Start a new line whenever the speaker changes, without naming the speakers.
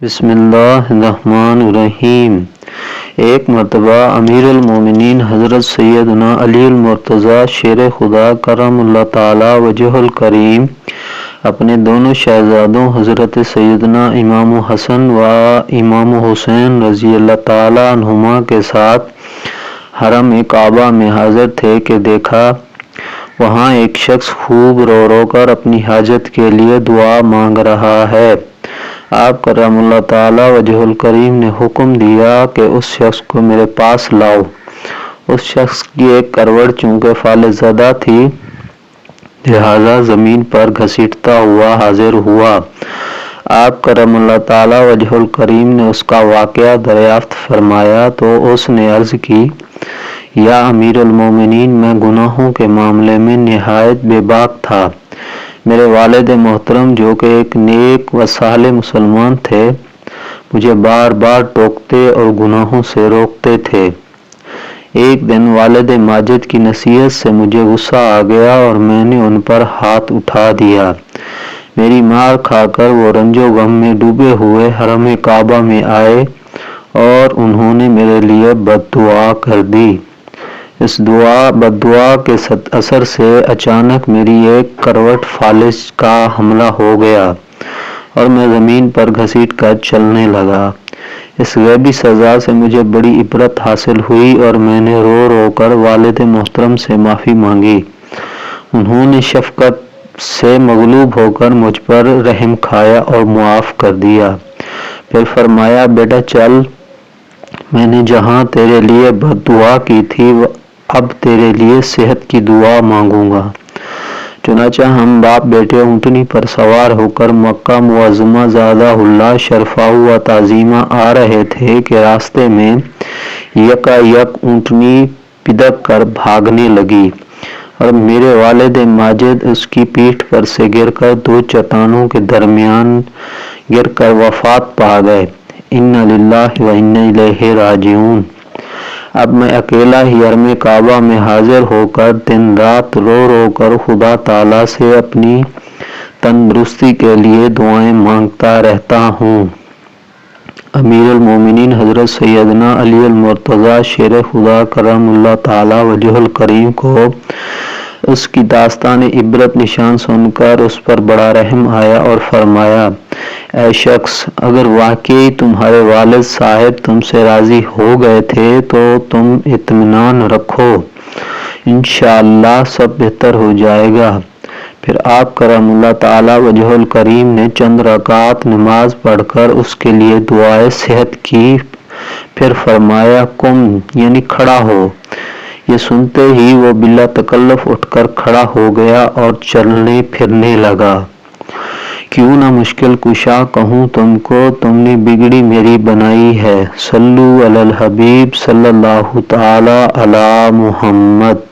بسم اللہ الرحمن الرحیم۔ ایک مرتبہ امیر المومنین حضرت سیدنا علی المرتضیٰ شیر خدا کرم اللہ تعالی وجہ الکریم اپنے دونوں شہزادوں حضرت سیدنا امام حسن و امام حسین رضی اللہ تعالی عنہما کے ساتھ حرم کعبہ میں حاضر تھے کہ دیکھا وہاں ایک شخص خوب رو رو کر اپنی حاجت کے لیے دعا مانگ رہا ہے۔ آپ کرم اللہ تعالی وجہ الکریم نے حکم دیا کہ اس شخص کو میرے پاس لاؤ۔ اس شخص کی ایک کروٹ چونکہ فالج زدہ تھی لہذا زمین پر گھسیٹتا ہوا حاضر ہوا۔ آپ کرم اللہ تعالی وجہ الکریم نے اس کا واقعہ دریافت فرمایا تو اس نے عرض کی، یا امیر المومنین، میں گناہوں کے معاملے میں نہایت بے باک تھا۔ میرے والد محترم جو کہ ایک نیک و صالح مسلمان تھے مجھے بار بار ٹوکتے اور گناہوں سے روکتے تھے۔ ایک دن والد ماجد کی نصیحت سے مجھے غصہ آ گیا اور میں نے ان پر ہاتھ اٹھا دیا۔ میری مار کھا کر وہ رنج و غم میں ڈوبے ہوئے حرم کعبہ میں آئے اور انہوں نے میرے لیے بد دعا کر دی۔ اس بد دعا کے اثر سے اچانک میری ایک کروٹ فالج کا حملہ ہو گیا اور میں زمین پر گھسیٹ کر چلنے لگا۔ اس غیبی سزا سے مجھے بڑی عبرت حاصل ہوئی اور میں نے رو رو کر والد محترم سے معافی مانگی۔ انہوں نے شفقت سے مغلوب ہو کر مجھ پر رحم کھایا اور معاف کر دیا۔ پھر فرمایا، بیٹا چل، میں نے جہاں تیرے لیے بد دعا کی تھی اب تیرے لیے صحت کی دعا مانگوں گا۔ چنانچہ ہم باپ بیٹے اونٹنی پر سوار ہو کر مکہ معظمہ زادہ اللہ شرفہ و تعظیمہ آ رہے تھے کہ راستے میں یکا یک اونٹنی پدک کر بھاگنے لگی اور میرے والد ماجد اس کی پیٹھ پر سے گر کر دو چٹانوں کے درمیان گر کر وفات پا گئے۔ انا للہ و انا الیہ راجعون۔ اب میں اکیلا ہی حرم کعبہ میں حاضر ہو کر دن رات رو رو کر خدا تعالی سے اپنی تندرستی کے لیے دعائیں مانگتا رہتا ہوں۔ امیر المومنین حضرت سیدنا علی المرتضیٰ شیر خدا کرم اللہ تعالی وجہ الکریم کو اس کی داستان عبرت نشان سن کر اس پر بڑا رحم آیا اور فرمایا، اے شخص، اگر واقعی تمہارے والد صاحب تم سے راضی ہو گئے تھے تو تم اطمینان رکھو، انشاءاللہ سب بہتر ہو جائے گا۔ پھر آپ کرم اللہ تعالی وجہ الکریم نے چند رکعات نماز پڑھ کر اس کے لیے دعائے صحت کی، پھر فرمایا، قم یعنی کھڑا ہو۔ یہ سنتے ہی وہ بلا تکلف اٹھ کر کھڑا ہو گیا اور چلنے پھرنے لگا۔ کیوں نہ مشکل کشا کہوں تم کو، تم نے بگڑی میری بنائی ہے۔ صلو علی الحبیب صلی اللہ تعالی علی محمد۔